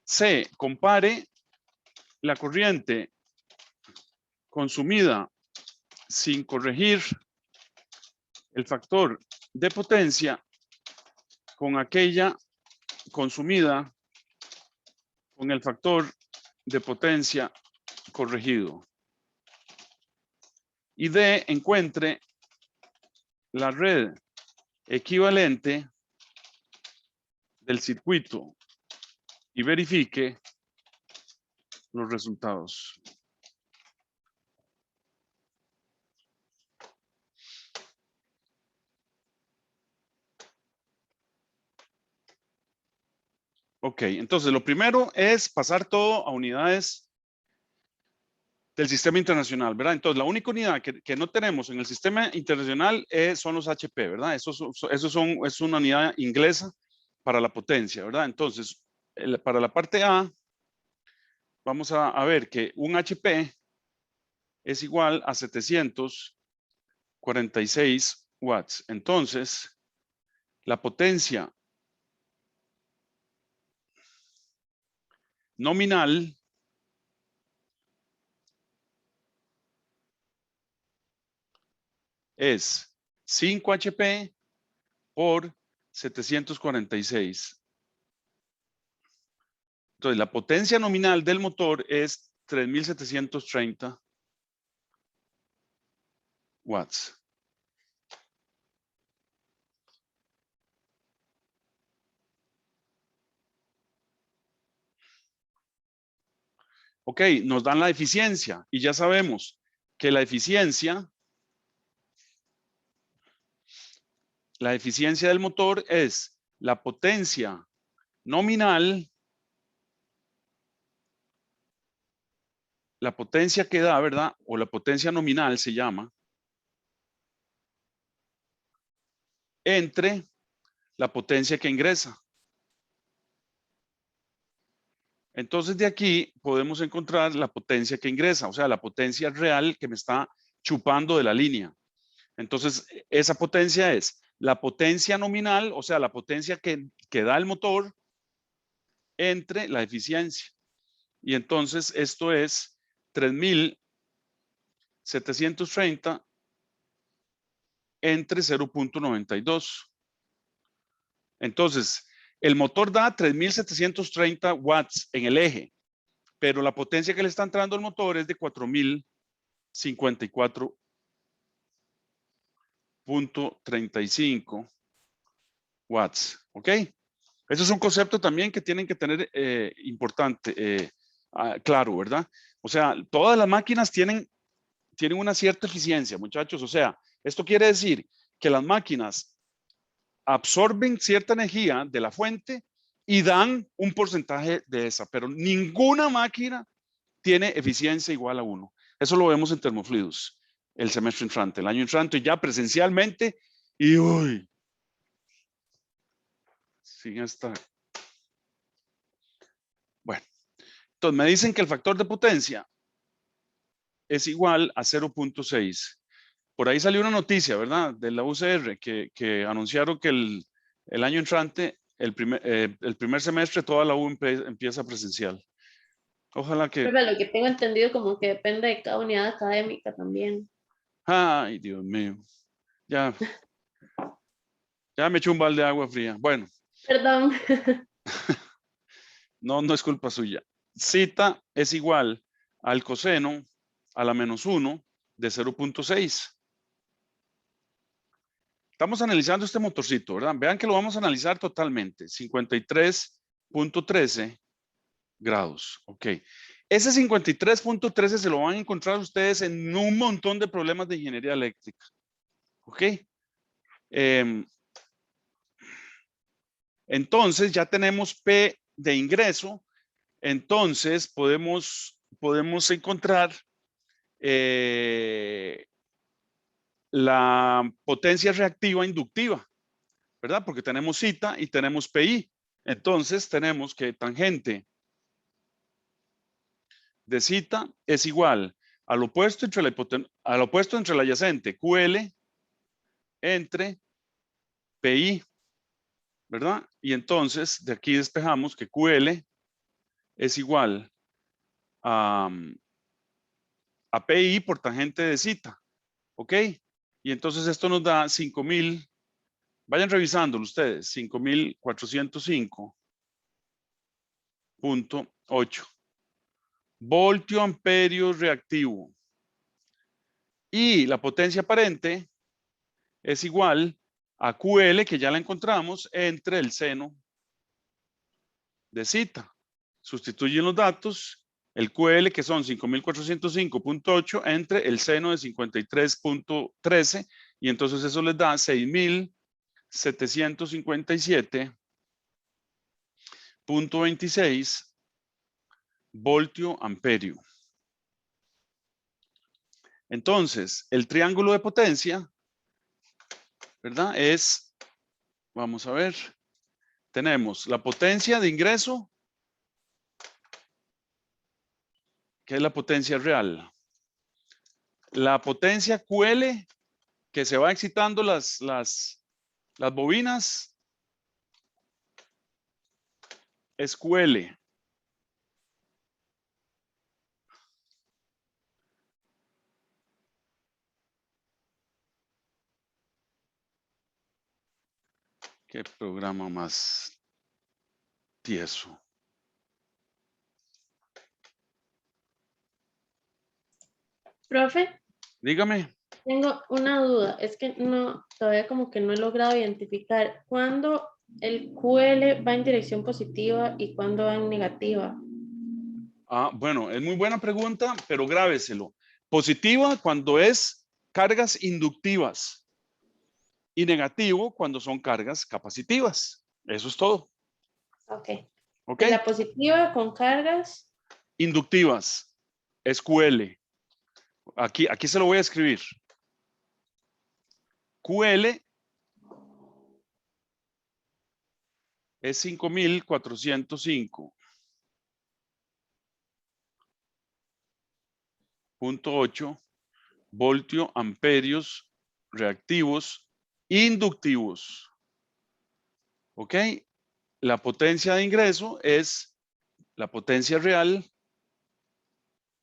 C, compare la corriente consumida sin corregir el factor de potencia con aquella consumida con el factor de potencia corregido. Y D, encuentre la red equivalente del circuito y verifique los resultados. Ok, entonces lo primero es pasar todo a unidades del sistema internacional, ¿verdad? Entonces, la única unidad que no tenemos en el sistema internacional son los HP, ¿verdad? Es una unidad inglesa para la potencia, ¿verdad? Entonces, para la parte A, vamos a ver que un HP es igual a 746 watts. Entonces, la potencia nominal es 5 HP por 746. Entonces, la potencia nominal del motor es 3730 watts. Ok, nos dan la eficiencia y ya sabemos que la eficiencia del motor es la potencia nominal, la potencia que da, ¿verdad? O la potencia nominal se llama, entre la potencia que ingresa. Entonces de aquí podemos encontrar la potencia que ingresa, o sea, la potencia real que me está chupando de la línea. Entonces, esa potencia es la potencia nominal, o sea, la potencia que da el motor entre la eficiencia. Y entonces esto es 3730 entre 0.92. Entonces, el motor da 3730 watts en el eje, pero la potencia que le está entrando al motor es de 4054.35 watts. ¿Ok? Eso es un concepto también que tienen que tener importante, claro, ¿verdad? O sea, todas las máquinas tienen una cierta eficiencia, muchachos. O sea, esto quiere decir que las máquinas absorben cierta energía de la fuente y dan un porcentaje de esa, pero ninguna máquina tiene eficiencia igual a 1. Eso lo vemos en termofluidos el semestre entrante, el año entrante, ya presencialmente, y uy, sin esta. Bueno, entonces me dicen que el factor de potencia es igual a 0.6. Por ahí salió una noticia, ¿verdad? De la UCR que anunciaron que el año entrante, el primer semestre, toda la U empieza presencial. Ojalá que... Profe, lo que tengo entendido como que depende de cada unidad académica también. Ay, Dios mío. Ya me echó un balde de agua fría. Bueno, Perdón. no es culpa suya. Zeta es igual al coseno a la menos 1 de 0.6. Estamos analizando este motorcito, ¿verdad? Vean que lo vamos a analizar totalmente. 53.13 grados. Ok. Ese 53.13 se lo van a encontrar ustedes en un montón de problemas de ingeniería eléctrica. Ok. Entonces ya tenemos P de ingreso. Entonces podemos encontrar la potencia reactiva inductiva, ¿verdad? Porque tenemos zeta y tenemos PI. Entonces tenemos que tangente de zeta es igual al opuesto entre la adyacente, QL, entre PI, ¿verdad? Y entonces de aquí despejamos que QL es igual a PI por tangente de zeta, ¿ok? Y entonces esto nos da 5000, vayan revisándolo ustedes, 5405.8 voltio amperio reactivo. Y la potencia aparente es igual a QL, que ya la encontramos, entre el seno de zeta. Sustituyen los datos, el QL, que son 5405.8, entre el seno de 53.13, y entonces eso les da 6757 .26 voltio amperio. Entonces, el triángulo de potencia, ¿verdad? Es, vamos a ver, tenemos la potencia de ingreso, que es la potencia real. La potencia QL, que se va excitando las bobinas, es QL. Qué programa más tieso. Profe, Dígame. tengo una duda. Es que no, todavía como que no he logrado identificar cuándo el QL va en dirección positiva y cuándo va en negativa. Ah, bueno, es muy buena pregunta, pero grábeselo. Positiva cuando es cargas inductivas y negativo cuando son cargas capacitivas. Eso es todo. Ok. ¿Ok? En la positiva con cargas. Inductivas es QL. Aquí se lo voy a escribir. QL es 5405.8 voltio amperios reactivos inductivos. ¿Ok? La potencia de ingreso es la potencia real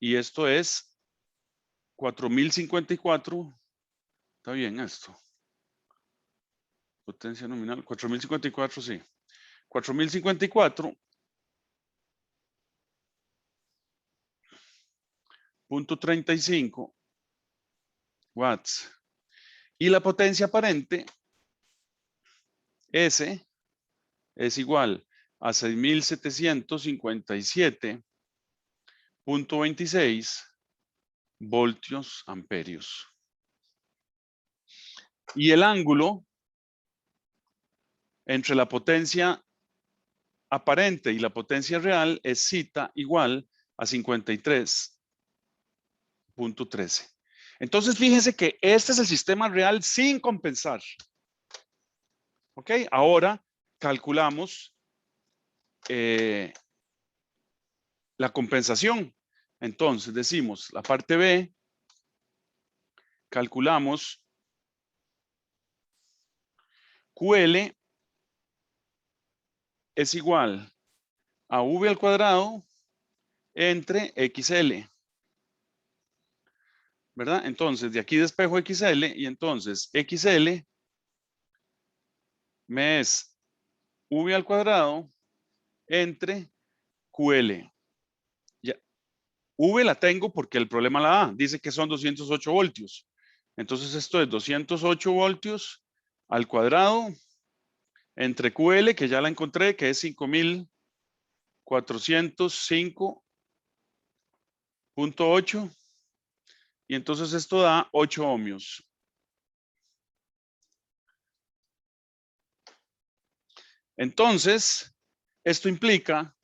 y esto es 4054. Está bien esto. Potencia nominal 4054, sí. 4054.35 watts. Y la potencia aparente, S, es igual a 6757.26 voltios amperios. Y el ángulo entre la potencia aparente y la potencia real es zeta igual a 53.13. Entonces, fíjense que este es el sistema real sin compensar. ¿Ok? Ahora calculamos la compensación. Entonces, decimos la parte B, calculamos QL es igual a V al cuadrado entre XL. ¿Verdad? Entonces, de aquí despejo XL y entonces XL me es V al cuadrado entre QL. Ya. V la tengo porque el problema la da. Dice que son 208 voltios. Entonces, esto es 208 voltios al cuadrado entre QL, que ya la encontré, que es 5405.8. Y entonces esto da 8 ohmios. Entonces, esto implica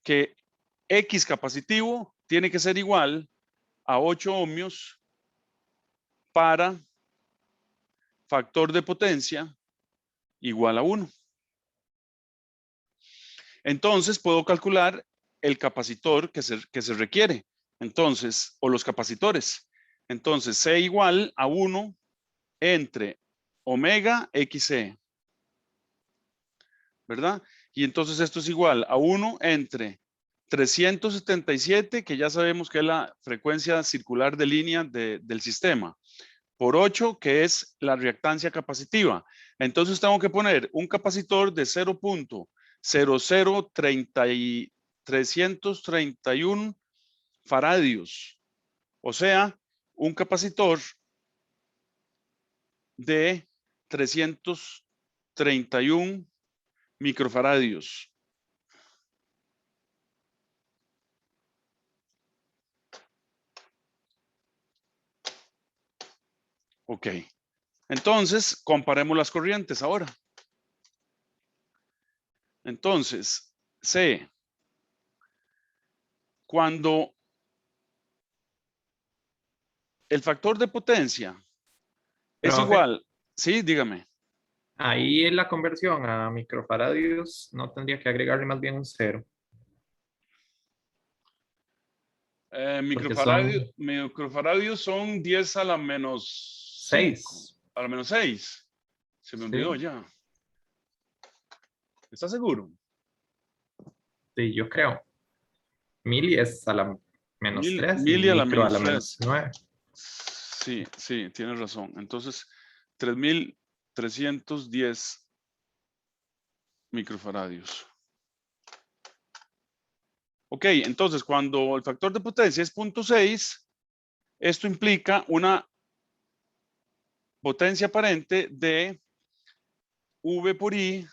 que X capacitivo tiene que ser igual a 8 ohmios para factor de potencia igual a 1. Entonces, puedo calcular el capacitor que se requiere. Entonces, o los capacitores. Entonces, C igual a 1 entre omega XC. ¿Verdad? Y entonces esto es igual a 1 entre 377, que ya sabemos que es la frecuencia circular de línea del sistema, por 8, que es la reactancia capacitiva. Entonces tengo que poner un capacitor de 0.00331 faradios. O sea, un capacitor de 331 microfaradios. Ok. Entonces, comparemos las corrientes ahora. Entonces, C. Cuando el factor de potencia es Profe, igual, sí, dígame. ahí en la conversión a microfaradios no tendría que agregarle más bien un 0, porque son Microfaradios son 10 a la menos 5, 6. a la menos 6. Se me olvidó Sí, ya. ¿Estás seguro? sí, yo creo. Mili es a la menos 3 y Mili a la micro a menos la 3. menos 9. Sí, sí, tienes razón. Entonces, 3.310 microfaradios. Ok, entonces cuando el factor de potencia es 0.6, esto implica una potencia aparente de V por I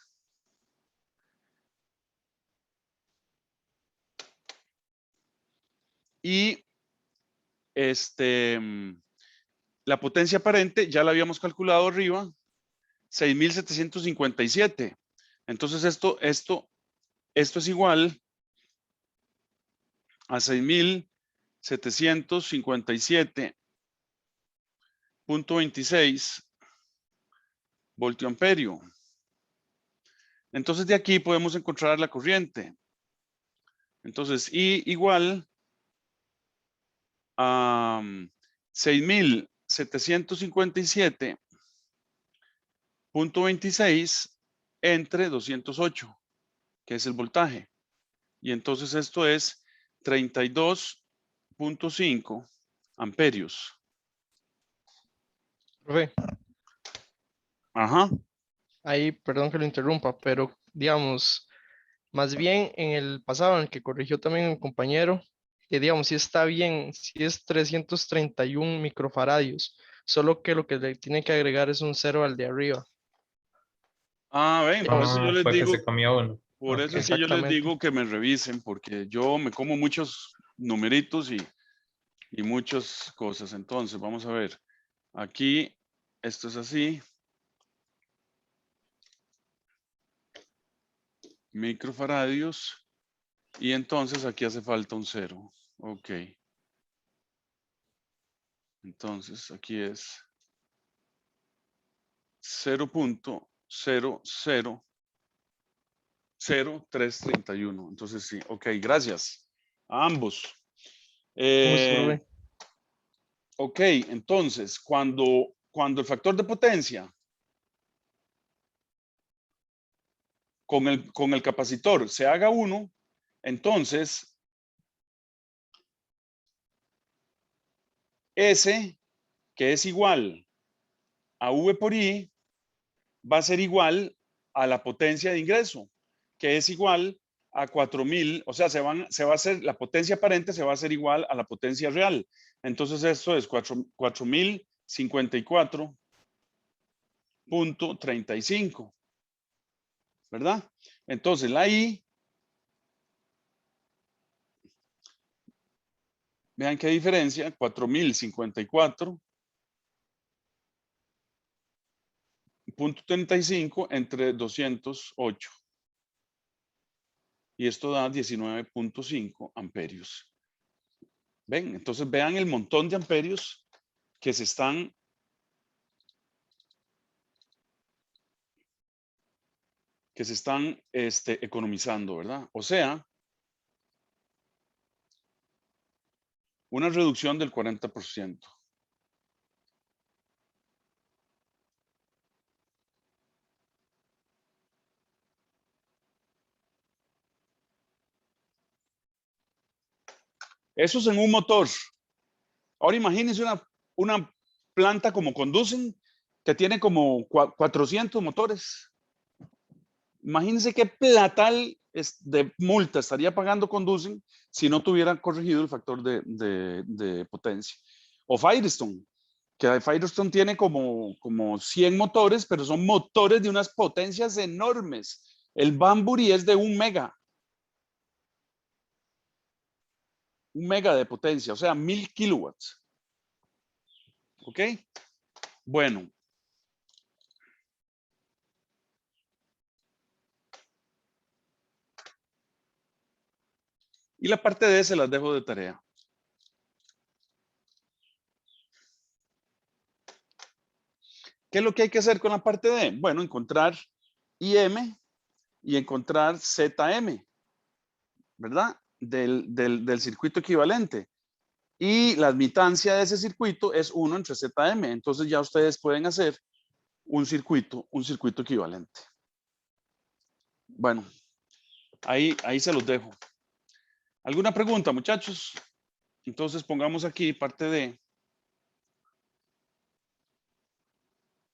y la potencia aparente ya la habíamos calculado arriba, 6.757. Entonces esto es igual a 6.757.26 voltio-amperio. Entonces de aquí podemos encontrar la corriente. Entonces I igual a 6.757.26 entre 208, que es el voltaje. Y entonces esto es 32.5 amperios. Profe, Ajá. ahí, perdón que lo interrumpa, pero digamos, más bien en el pasado, en el que corrigió también un compañero, que digamos, si está bien, si es 331 microfaradios, solo que lo que le tiene que agregar es un 0 al de arriba. Ah, ven, por eso Digamos, yo Ah, les fue que digo, se comió uno. por Ok. eso es que yo les exactamente. digo que me revisen, porque yo me como muchos numeritos y muchas cosas. Entonces, vamos a ver. Aquí, esto es así. Microfaradios. Y entonces aquí hace falta un 0. Ok. Entonces, aquí es 0.0000331. Entonces, sí. Ok, gracias a ambos. Un gusto, profe. Ok, entonces, cuando el factor de potencia con el capacitor se haga 1, entonces S, que es igual a V por I, va a ser igual a la potencia de ingreso, que es igual a 4.000, o sea, se va a hacer, la potencia aparente se va a hacer igual a la potencia real. Entonces esto es 4.054.35, ¿verdad? Entonces la I, vean qué diferencia, 4.054.35 entre 208. Y esto da 19.5 amperios. ¿Ven? Entonces vean el montón de amperios que se están economizando, ¿verdad? O sea, una reducción del 40%. Eso es en un motor. Ahora imagínense una planta como conducen, que tiene como 400 motores. Imagínense qué platal de multa estaría pagando conducen si no tuvieran corregido el factor de potencia. O Firestone, que Firestone tiene como 100 motores, pero son motores de unas potencias enormes. El Banbury es de 1 mega de potencia, o sea, 1000 kilowatts. ¿Ok? Bueno, Y la parte D se las dejo de tarea. ¿Qué es lo que hay que hacer con la parte D? Bueno, encontrar IM y encontrar ZM, ¿verdad? Del circuito equivalente. Y la admitancia de ese circuito es 1 entre ZM. Entonces ya ustedes pueden hacer un circuito equivalente. Bueno, ahí se los dejo. ¿Alguna pregunta, muchachos? Entonces pongamos aquí parte de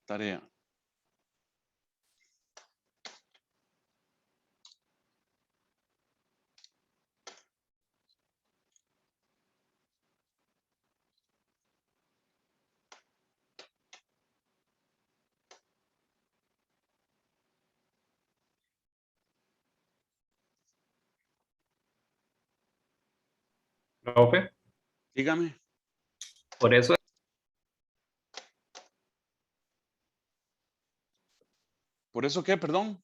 tarea. Profe, Dígame. por eso ¿Por eso qué? Perdón.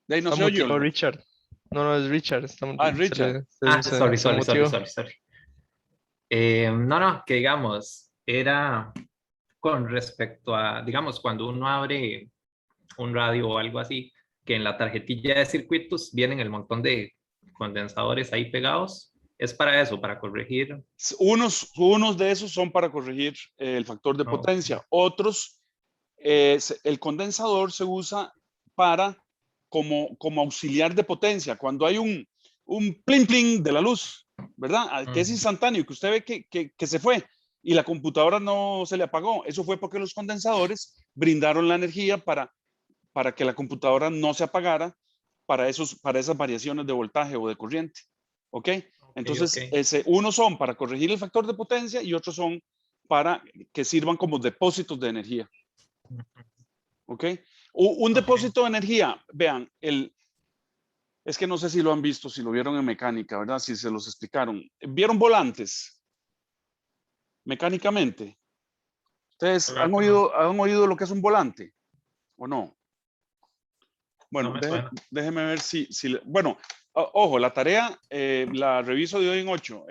De ahí no Está se oyó. muteado Richard. No, es Richard. Ah, Richard. sorry. No, que digamos, era con respecto a, digamos, cuando uno abre un radio o algo así, que en la tarjetilla de circuitos vienen el montón de condensadores ahí pegados. Es para eso, para corregir. Unos de esos son para corregir el factor de Oh, potencia. Otros, el condensador se usa para como auxiliar de potencia. Cuando hay un pling pling de la luz, ¿verdad? Que es instantáneo, que usted ve que se fue y la computadora no se le apagó. Eso fue porque los condensadores brindaron la energía para que la computadora no se apagara para esas variaciones de voltaje o de corriente. ¿Ok? Entonces, unos son para corregir el factor de potencia y otros son para que sirvan como depósitos de energía. ¿Ok? Un depósito de energía, vean, es que no sé si lo han visto, si lo vieron en mecánica, ¿verdad? Si se los explicaron. ¿Vieron volantes? Mecánicamente. ¿Ustedes han oído lo que es un volante? ¿O no? Bueno, no me suena. déjeme ver si bueno, ojo, la tarea la reviso de hoy en 8,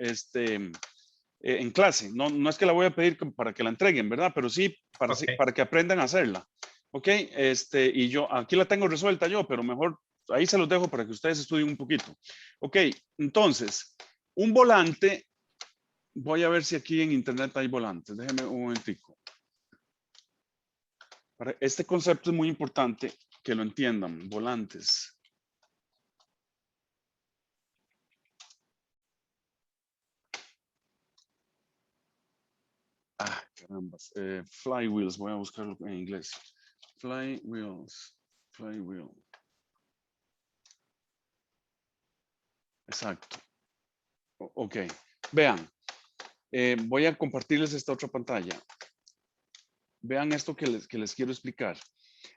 en clase. No es que la voy a pedir para que la entreguen, ¿verdad? Pero sí para que aprendan a hacerla. ¿Ok? Y yo aquí la tengo resuelta yo, pero mejor ahí se los dejo para que ustedes estudien un poquito. Ok, entonces, un volante, voy a ver si aquí en internet hay volantes. Déjenme un momentico. Este concepto es muy importante que lo entiendan, volantes. Carambas. Flywheels, voy a buscarlo en inglés. Flywheels. Exacto. Ok. Vean. Voy a compartirles esta otra pantalla. Vean esto que les quiero explicar.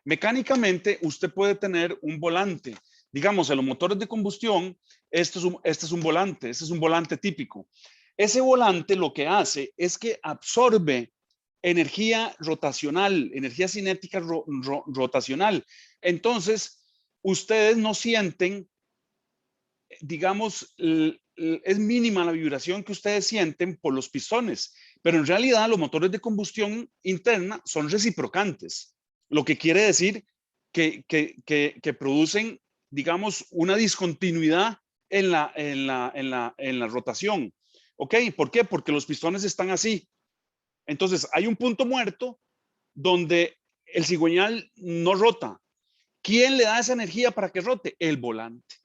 Mecánicamente, usted puede tener un volante. Digamos, en los motores de combustión, este es un volante típico. Ese volante lo que hace es que absorbe energía rotacional, energía cinética rotacional. Entonces, ustedes no sienten, digamos, es mínima la vibración que ustedes sienten por los pistones, pero en realidad los motores de combustión interna son reciprocantes, lo que quiere decir que producen, digamos, una discontinuidad en la rotación. ¿Ok? ¿Por qué? Porque los pistones están así. Entonces, hay un punto muerto donde el cigüeñal no rota. ¿Quién le da esa energía para que rote? El volante.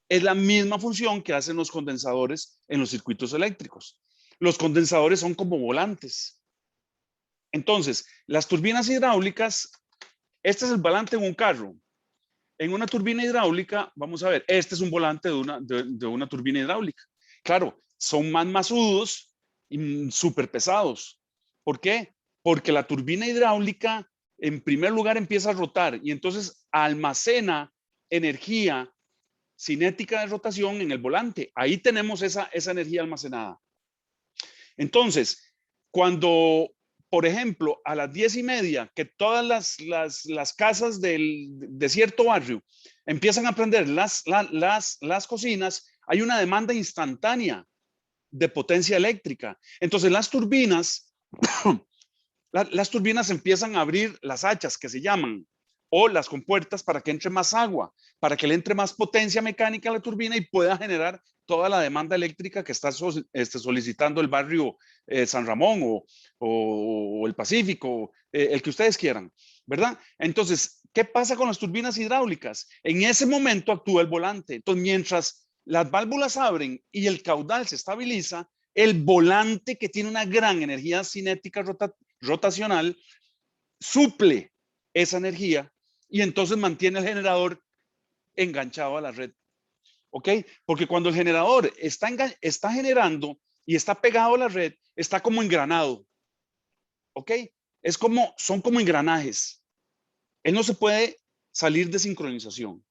Es la misma función que hacen los condensadores en los circuitos eléctricos. Los condensadores son como volantes. Entonces, las turbinas hidráulicas, este es el volante en un carro. En una turbina hidráulica, vamos a ver, este es un volante de una turbina hidráulica. Claro, son más masudos y súper pesados. ¿Por qué? Porque la turbina hidráulica, en primer lugar, empieza a rotar y entonces almacena energía cinética de rotación en el volante. Ahí tenemos esa energía almacenada. Entonces, cuando por ejemplo, a las 10:30, que todas las casas de cierto barrio empiezan a prender las cocinas, hay una demanda instantánea de potencia eléctrica. Entonces las turbinas, las turbinas empiezan a abrir las hachas que se llaman, o las compuertas, para que entre más agua, para que le entre más potencia mecánica a la turbina y pueda generar toda la demanda eléctrica que está solicitando el barrio San Ramón o el Pacífico, el que ustedes quieran, ¿verdad? Entonces, ¿qué pasa con las turbinas hidráulicas? En ese momento actúa el volante. Entonces, mientras las válvulas abren y el caudal se estabiliza, el volante, que tiene una gran energía cinética rotacional, suple esa energía y entonces mantiene el generador enganchado a la red. ¿Ok? Porque cuando el generador está generando y está pegado a la red, está como engranado. ¿Ok? Son como engranajes. Él no se puede salir de sincronización.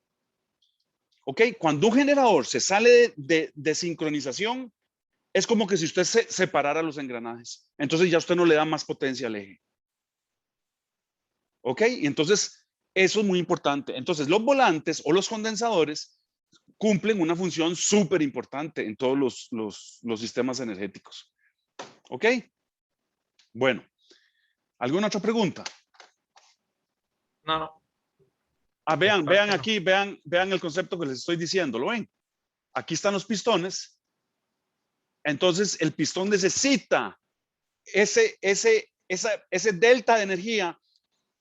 ¿Ok? Cuando un generador se sale de sincronización, es como que si usted separara los engranajes. Entonces ya usted no le da más potencia al eje. ¿Ok? Y entonces eso es muy importante. Entonces los volantes o los condensadores cumplen una función súper importante en todos los sistemas energéticos. ¿Ok? Bueno, ¿alguna otra pregunta? No. Vean aquí, vean el concepto que les estoy diciendo, ¿lo ven? Aquí están los pistones. Entonces el pistón necesita ese delta de energía.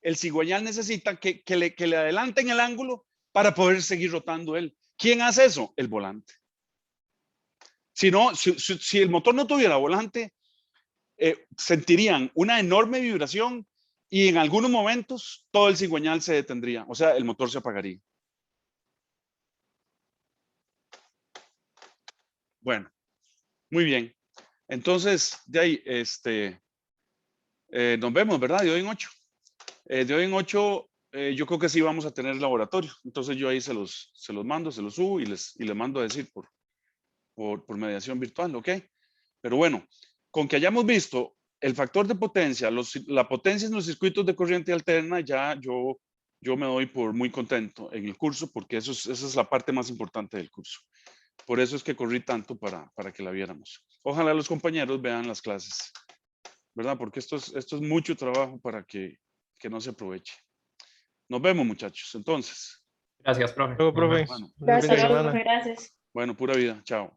El cigüeñal necesita que le adelanten el ángulo para poder seguir rotando él. ¿Quién hace eso? El volante. Si no, si el motor no tuviera volante, sentirían una enorme vibración y en algunos momentos todo el cigüeñal se detendría, o sea, el motor se apagaría. Bueno, muy bien. Entonces, de ahí, nos vemos, ¿verdad? De hoy en 8. De hoy en 8, yo creo que sí vamos a tener laboratorio. Entonces yo ahí se los mando, se los subo y les mando a decir por mediación virtual, ¿ok? Pero bueno, con que hayamos visto el factor de potencia, la potencia en los circuitos de corriente alterna, ya yo me doy por muy contento en el curso, porque esa es la parte más importante del curso. Por eso es que corrí tanto para que la viéramos. Ojalá los compañeros vean las clases, ¿verdad? Porque esto es mucho trabajo para que no se aproveche. Nos vemos, muchachos, entonces. Gracias, profe. Luego, profe. Nos vemos. Buen fin de Gracias, semana. profe, gracias. Bueno, pura vida. Chao.